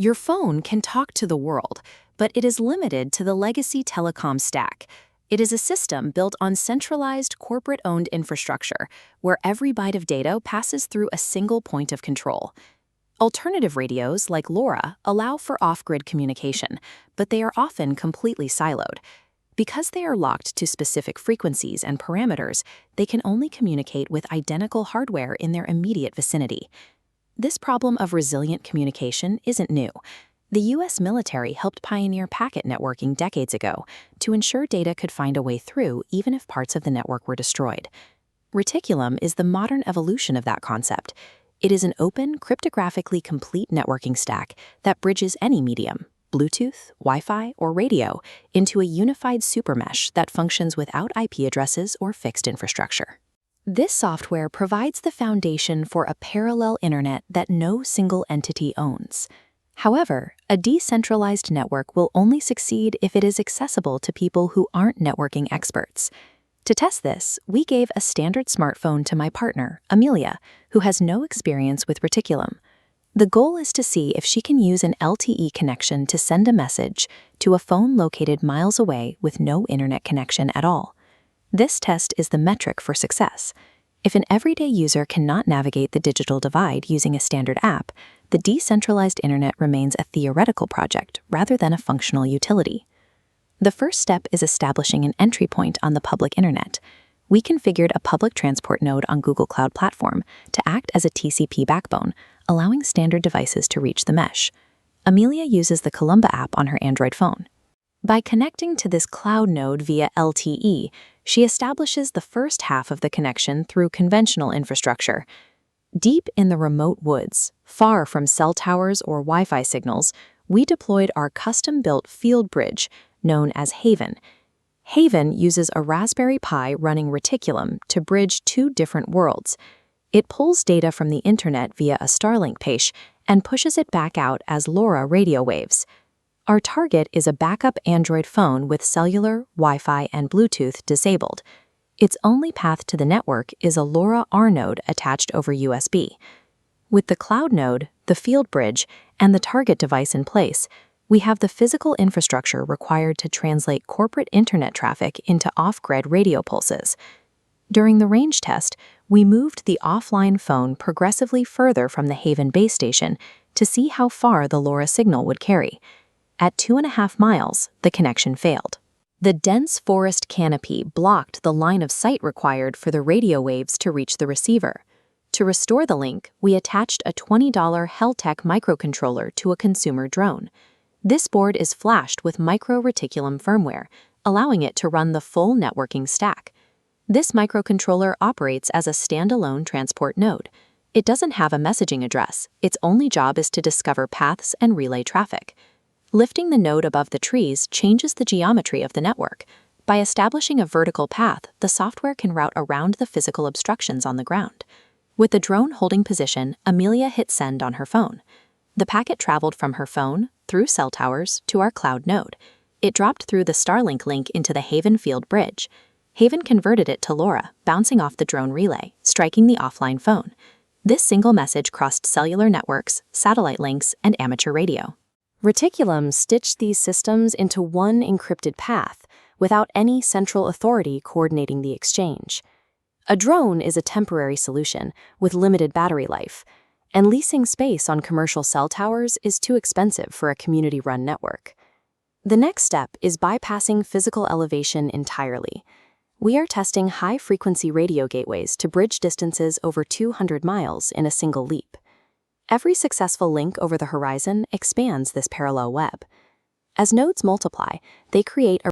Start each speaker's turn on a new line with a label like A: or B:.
A: Your phone can talk to the world, but it is limited to the legacy telecom stack. It is a system built on centralized corporate-owned infrastructure, where every byte of data passes through a single point of control. Alternative radios like LoRa allow for off-grid communication, but they are often completely siloed. Because they are locked to specific frequencies and parameters, they can only communicate with identical hardware in their immediate vicinity. This problem of resilient communication isn't new. The U.S. military helped pioneer packet networking decades ago to ensure data could find a way through even if parts of the network were destroyed. Reticulum is the modern evolution of that concept. It is an open, cryptographically complete networking stack that bridges any medium, Bluetooth, Wi-Fi, or radio, into a unified supermesh that functions without IP addresses or fixed infrastructure. This software provides the foundation for a parallel internet that no single entity owns. However, a decentralized network will only succeed if it is accessible to people who aren't networking experts. To test this, we gave a standard smartphone to my partner, Amelia, who has no experience with Reticulum. The goal is to see if she can use an LTE connection to send a message to a phone located miles away with no internet connection at all. This test is the metric for success. If an everyday user cannot navigate the digital divide using a standard app, the decentralized internet remains a theoretical project rather than a functional utility. The first step is establishing an entry point on the public internet. We configured a public transport node on Google Cloud Platform to act as a TCP backbone, allowing standard devices to reach the mesh. Amelia uses the Columba app on her Android phone. By connecting to this cloud node via LTE, she establishes the first half of the connection through conventional infrastructure. Deep in the remote woods, far from cell towers or Wi-Fi signals, we deployed our custom-built field bridge, known as Haven. Haven uses a Raspberry Pi running Reticulum to bridge two different worlds. It pulls data from the internet via a Starlink page and pushes it back out as LoRa radio waves. Our target is a backup Android phone with cellular, Wi-Fi, and Bluetooth disabled. Its only path to the network is a LoRa R node attached over USB. With the cloud node, the field bridge, and the target device in place, we have the physical infrastructure required to translate corporate internet traffic into off-grid radio pulses. During the range test, we moved the offline phone progressively further from the Haven base station to see how far the LoRa signal would carry. At 2.5 miles, the connection failed. The dense forest canopy blocked the line of sight required for the radio waves to reach the receiver. To restore the link, we attached a $20 Heltec microcontroller to a consumer drone. This board is flashed with micro-reticulum firmware, allowing it to run the full networking stack. This microcontroller operates as a standalone transport node. It doesn't have a messaging address. Its only job is to discover paths and relay traffic. Lifting the node above the trees changes the geometry of the network. By establishing a vertical path, the software can route around the physical obstructions on the ground. With the drone holding position, Amelia hit send on her phone. The packet traveled from her phone, through cell towers, to our cloud node. It dropped through the Starlink link into the Haven field bridge. Haven converted it to LoRa, bouncing off the drone relay, striking the offline phone. This single message crossed cellular networks, satellite links, and amateur radio. Reticulum stitched these systems into one encrypted path, without any central authority coordinating the exchange. A drone is a temporary solution with limited battery life, and leasing space on commercial cell towers is too expensive for a community-run network. The next step is bypassing physical elevation entirely. We are testing high-frequency radio gateways to bridge distances over 200 miles in a single leap. Every successful link over the horizon expands this parallel web. As nodes multiply, they create a